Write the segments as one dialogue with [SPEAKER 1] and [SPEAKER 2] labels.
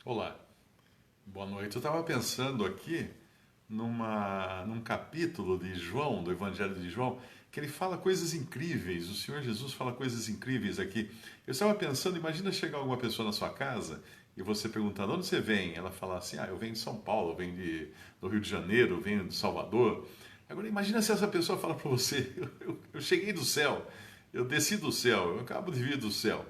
[SPEAKER 1] Olá, boa noite. Eu estava pensando aqui num capítulo de João, do Evangelho de João, que ele fala coisas incríveis. O Senhor Jesus fala coisas incríveis aqui. Eu estava pensando, imagina chegar alguma pessoa na sua casa e você perguntar: de onde você vem? Ela falar assim: eu venho de São Paulo, eu venho do Rio de Janeiro, eu venho de Salvador. Agora imagina se essa pessoa fala para você: eu cheguei do céu, eu desci do céu, eu acabo de vir do céu.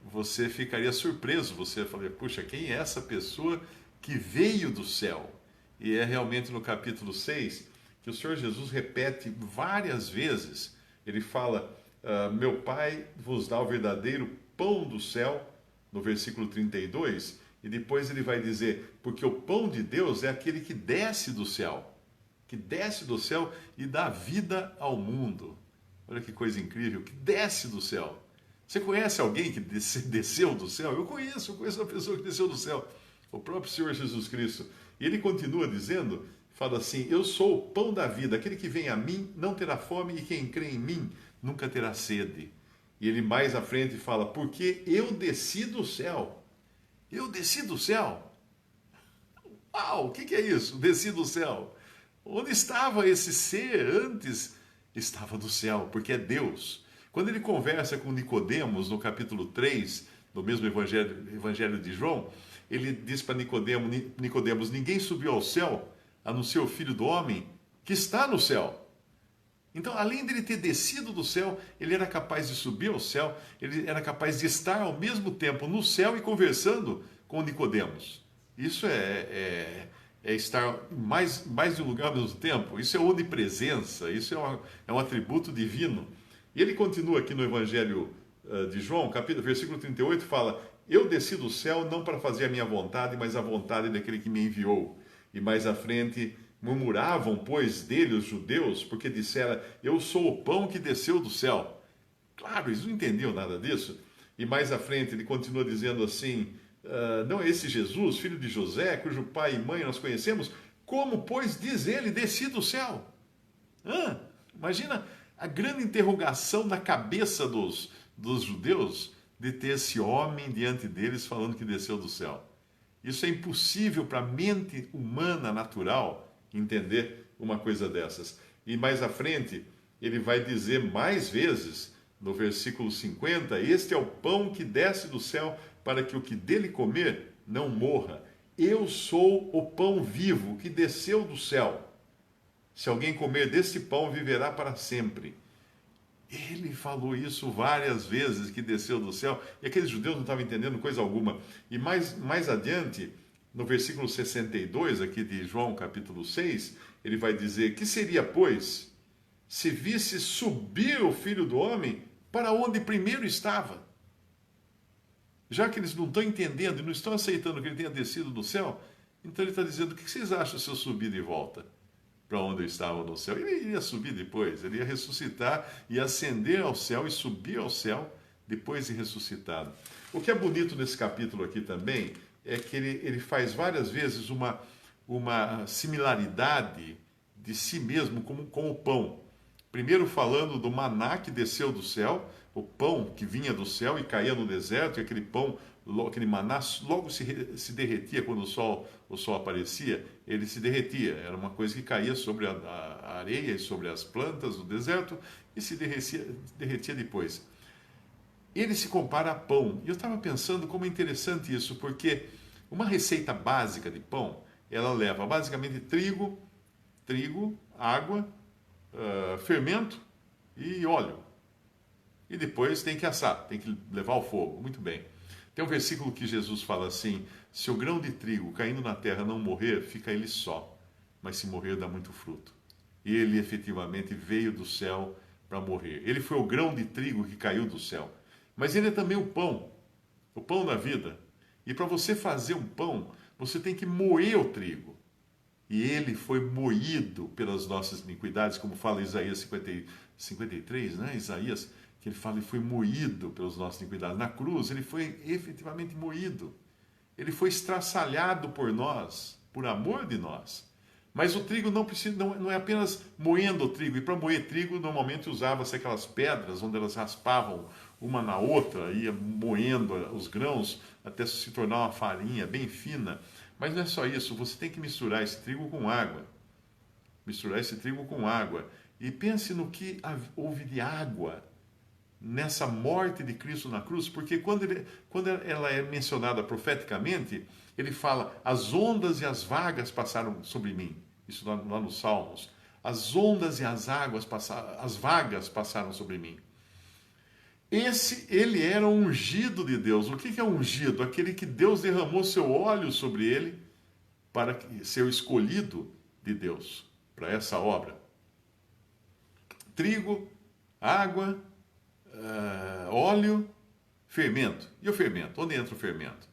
[SPEAKER 1] Você ficaria surpreso, você falaria: puxa, quem é essa pessoa que veio do céu? E é realmente no capítulo 6 que o Senhor Jesus repete várias vezes. Ele fala: meu Pai vos dá o verdadeiro pão do céu, no versículo 32, e depois ele vai dizer: porque o pão de Deus é aquele que desce do céu e dá vida ao mundo. Olha que coisa incrível, que desce do céu. Você conhece alguém que desceu do céu? Eu conheço uma pessoa que desceu do céu, o próprio Senhor Jesus Cristo. E ele continua dizendo, fala assim: eu sou o pão da vida, aquele que vem a mim não terá fome, e quem crê em mim nunca terá sede. E ele mais à frente fala: porque eu desci do céu. Eu desci do céu. Uau, o que é isso? Desci do céu. Onde estava esse ser antes? Estava no céu, porque é Deus. Quando ele conversa com Nicodemos, no capítulo 3 do mesmo evangelho de João, ele diz para Nicodemos: ninguém subiu ao céu, a não ser o Filho do Homem, que está no céu. Então, além dele ter descido do céu, ele era capaz de subir ao céu, ele era capaz de estar ao mesmo tempo no céu e conversando com Nicodemos. Isso é estar mais de um lugar ao mesmo tempo. Isso é onipresença, isso é um atributo divino. E ele continua aqui no Evangelho de João, versículo 38, fala: eu desci do céu não para fazer a minha vontade, mas a vontade daquele que me enviou. E mais à frente, murmuravam, pois, dele os judeus, porque disseram: eu sou o pão que desceu do céu. Claro, eles não entendiam nada disso. E mais à frente ele continua dizendo assim: não é esse Jesus, filho de José, cujo pai e mãe nós conhecemos? Como, pois, diz ele, desci do céu? Imagina a grande interrogação na cabeça dos judeus de ter esse homem diante deles falando que desceu do céu. Isso é impossível para a mente humana natural entender uma coisa dessas. E mais à frente, ele vai dizer mais vezes, no versículo 50, este é o pão que desce do céu para que o que dele comer não morra. Eu sou o pão vivo que desceu do céu. Se alguém comer desse pão, viverá para sempre. Ele falou isso várias vezes, que desceu do céu, e aqueles judeus não estavam entendendo coisa alguma. E mais adiante, no versículo 62, aqui de João capítulo 6, ele vai dizer: que seria, pois, se visse subir o Filho do Homem para onde primeiro estava? Já que eles não estão entendendo e não estão aceitando que ele tenha descido do céu, então ele está dizendo: o que vocês acham se eu subir de volta para onde eu estava no céu? Ele iria subir depois, ele ia ressuscitar, ia ascender ao céu e subir ao céu depois de ressuscitado. O que é bonito nesse capítulo aqui também é que ele faz várias vezes uma similaridade de si mesmo com o pão. Primeiro falando do maná que desceu do céu, o pão que vinha do céu e caía no deserto, e aquele pão, aquele maná, logo se derretia quando o sol aparecia, ele se derretia. Era uma coisa que caía sobre a areia e sobre as plantas do deserto e se derretia depois. Ele se compara a pão. E eu estava pensando como é interessante isso, porque uma receita básica de pão, ela leva basicamente trigo, água, fermento e óleo. E depois tem que assar, tem que levar ao fogo. Muito bem. Tem um versículo que Jesus fala assim: se o grão de trigo caindo na terra não morrer, fica ele só, mas se morrer dá muito fruto. E ele efetivamente veio do céu para morrer. Ele foi o grão de trigo que caiu do céu. Mas ele é também o pão da vida. E para você fazer um pão, você tem que moer o trigo. E ele foi moído pelas nossas iniquidades, como fala Isaías 53, né? Isaías, que ele fala: ele foi moído pelas nossas iniquidades. Na cruz, ele foi efetivamente moído. Ele foi estraçalhado por nós, por amor de nós, Mas o trigo não precisa, não é apenas moendo o trigo. E para moer trigo, normalmente usava-se aquelas pedras onde elas raspavam uma na outra, ia moendo os grãos até se tornar uma farinha bem fina. Mas não é só isso, você tem que misturar esse trigo com água. Misturar esse trigo com água. E pense no que houve de água nessa morte de Cristo na cruz, porque quando ela é mencionada profeticamente, ele fala: as ondas e as vagas passaram sobre mim. Isso lá nos Salmos. As ondas e as águas passaram, as vagas passaram sobre mim. Ele era ungido de Deus. O que é ungido? Aquele que Deus derramou seu óleo sobre ele para ser o escolhido de Deus para essa obra. Trigo, água, óleo, fermento. E o fermento? Onde entra o fermento?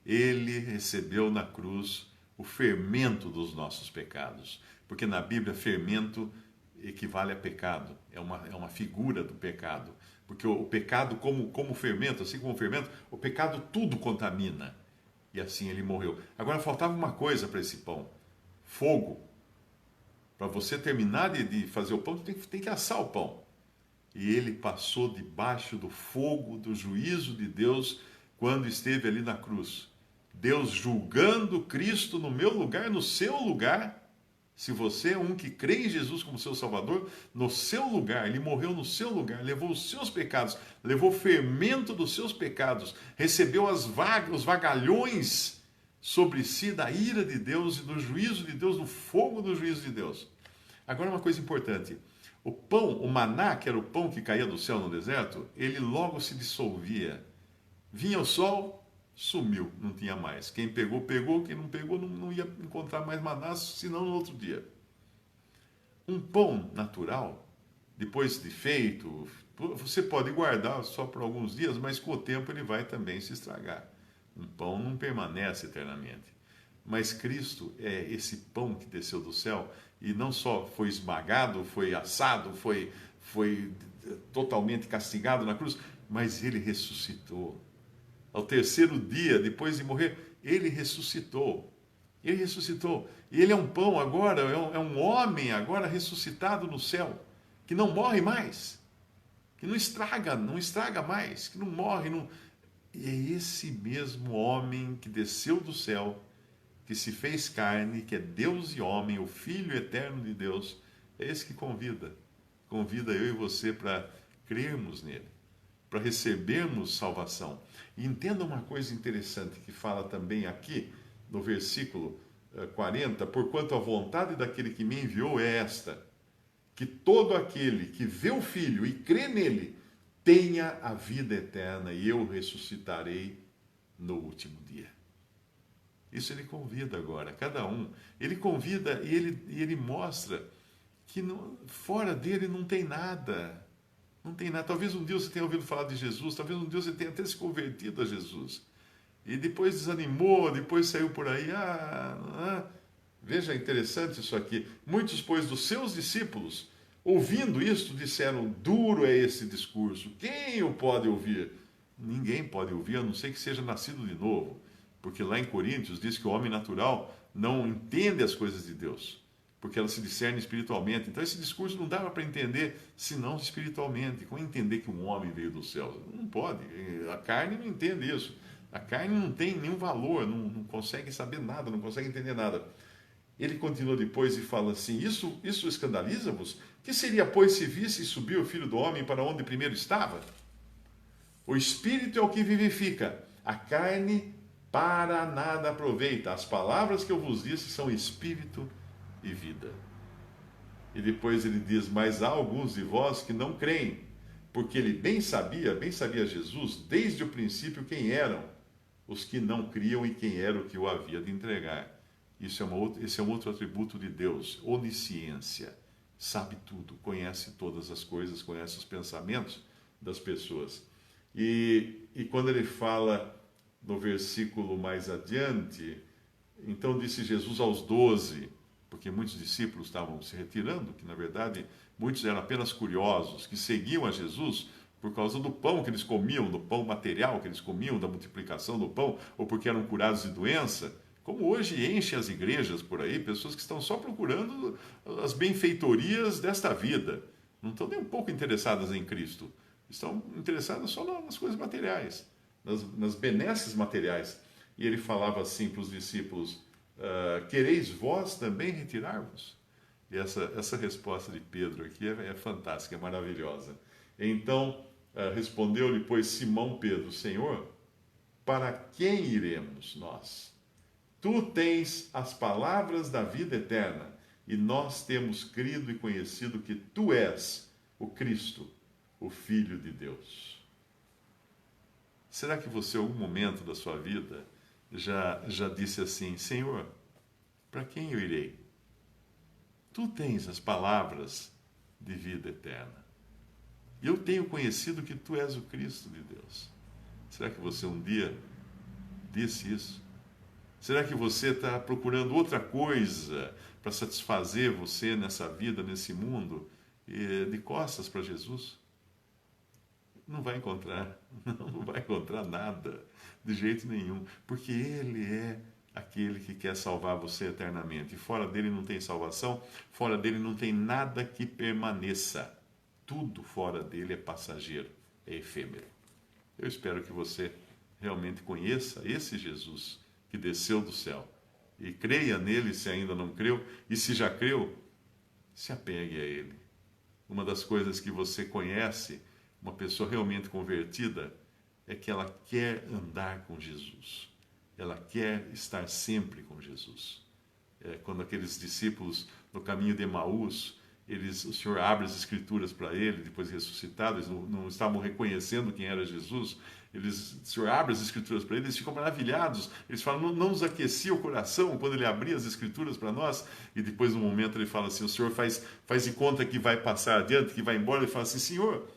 [SPEAKER 1] Ele recebeu na cruz o fermento dos nossos pecados. Porque na Bíblia, fermento equivale a pecado. É uma figura do pecado. Porque o pecado, como fermento, assim como o fermento, o pecado tudo contamina. E assim ele morreu. Agora faltava uma coisa para esse pão: fogo. Para você terminar de fazer o pão, tem que assar o pão. E ele passou debaixo do fogo do juízo de Deus quando esteve ali na cruz. Deus julgando Cristo no meu lugar, no seu lugar. Se você é um que crê em Jesus como seu Salvador, no seu lugar, ele morreu no seu lugar, levou os seus pecados, levou o fermento dos seus pecados, recebeu os vagalhões sobre si da ira de Deus e do juízo de Deus, do fogo do juízo de Deus. Agora uma coisa importante: o pão, o maná, que era o pão que caía do céu no deserto, ele logo se dissolvia. Vinha o sol, sumiu, não tinha mais. Quem pegou, pegou. Quem não pegou, não ia encontrar mais maná, senão no outro dia. Um pão natural, depois de feito, você pode guardar só por alguns dias, mas com o tempo ele vai também se estragar. Um pão não permanece eternamente. Mas Cristo é esse pão que desceu do céu e não só foi esmagado, foi assado, foi totalmente castigado na cruz, mas ele ressuscitou. Ao terceiro dia, depois de morrer, ele ressuscitou. Ele ressuscitou. E ele é um pão agora, é um homem agora ressuscitado no céu, que não morre mais, que não estraga mais, que não morre. E é esse mesmo homem que desceu do céu, que se fez carne, que é Deus e homem, o Filho eterno de Deus, é esse que convida eu e você para crermos nele, para recebermos salvação. E entenda uma coisa interessante que fala também aqui no versículo 40: porquanto a vontade daquele que me enviou é esta, que todo aquele que vê o Filho e crê nele tenha a vida eterna, e eu o ressuscitarei no último dia. Isso ele convida agora, cada um. Ele convida e ele mostra que fora dele não tem nada. Não tem nada. Talvez um dia você tenha ouvido falar de Jesus, talvez um dia você tenha até se convertido a Jesus. E depois desanimou, depois saiu por aí. Veja, interessante isso aqui. Muitos, pois, dos seus discípulos, ouvindo isto, disseram: duro é esse discurso, quem o pode ouvir? Ninguém pode ouvir, a não ser que seja nascido de novo. Porque lá em Coríntios diz que o homem natural não entende as coisas de Deus, porque elas se discernem espiritualmente. Então esse discurso não dava para entender senão espiritualmente. Como entender que um homem veio do céu? Não pode. A carne não entende isso. A carne não tem nenhum valor, não consegue saber nada, não consegue entender nada. Ele continua depois e fala assim: isso escandaliza-vos? Que seria, pois, se visse subir o Filho do Homem para onde primeiro estava? O Espírito é o que vivifica, a carne para nada aproveita. As palavras que eu vos disse são espírito e vida. E depois ele diz: mas há alguns de vós que não creem, porque ele bem sabia Jesus, desde o princípio, quem eram os que não criam e quem era o que o havia de entregar. Esse é um outro atributo de Deus: onisciência. Sabe tudo, conhece todas as coisas, conhece os pensamentos das pessoas. E quando ele fala no versículo mais adiante, então disse Jesus aos 12, porque muitos discípulos estavam se retirando, que na verdade muitos eram apenas curiosos, que seguiam a Jesus por causa do pão que eles comiam, do pão material que eles comiam, da multiplicação do pão, ou porque eram curados de doença, Como hoje enche as igrejas por aí, pessoas que estão só procurando as benfeitorias desta vida. Não estão nem um pouco interessadas em Cristo. Estão interessadas só nas coisas materiais, nas benesses materiais. E ele falava assim para os discípulos: quereis vós também retirar-vos? E essa resposta de Pedro aqui é fantástica, é maravilhosa. Então respondeu-lhe, pois, Simão Pedro: Senhor, para quem iremos nós? Tu tens as palavras da vida eterna, e nós temos crido e conhecido que tu és o Cristo, o Filho de Deus. Será que você, em algum momento da sua vida, já disse assim: Senhor, para quem eu irei? Tu tens as palavras de vida eterna. E eu tenho conhecido que tu és o Cristo de Deus. Será que você um dia disse isso? Será que você está procurando outra coisa para satisfazer você nessa vida, nesse mundo, de costas para Jesus? Não vai encontrar, não vai encontrar nada, de jeito nenhum, porque Ele é aquele que quer salvar você eternamente. E fora dele não tem salvação, fora dele não tem nada que permaneça. Tudo fora dele é passageiro, é efêmero. Eu espero que você realmente conheça esse Jesus que desceu do céu e creia nele se ainda não creu, e se já creu, se apegue a ele. Uma das coisas que você conhece, uma pessoa realmente convertida, é que ela quer andar com Jesus. Ela quer estar sempre com Jesus. Quando aqueles discípulos no caminho de Emaús, o Senhor abre as escrituras para ele, depois de ressuscitado, eles não estavam reconhecendo quem era Jesus, o Senhor abre as escrituras para eles, eles ficam maravilhados, eles falam, não nos aquecia o coração quando ele abria as escrituras para nós, e depois, num momento, ele fala assim, o Senhor faz de conta que vai passar adiante, que vai embora, ele fala assim, Senhor,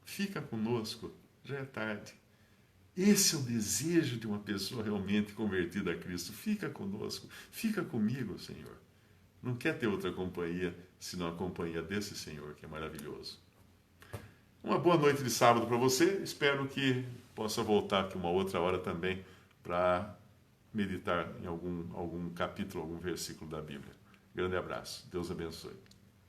[SPEAKER 1] fica conosco, já é tarde. Esse é o desejo de uma pessoa realmente convertida a Cristo. Fica conosco, fica comigo, Senhor. Não quer ter outra companhia, senão a companhia desse Senhor, que é maravilhoso. Uma boa noite de sábado para você. Espero que possa voltar aqui uma outra hora também para meditar em algum capítulo, algum versículo da Bíblia. Grande abraço. Deus abençoe.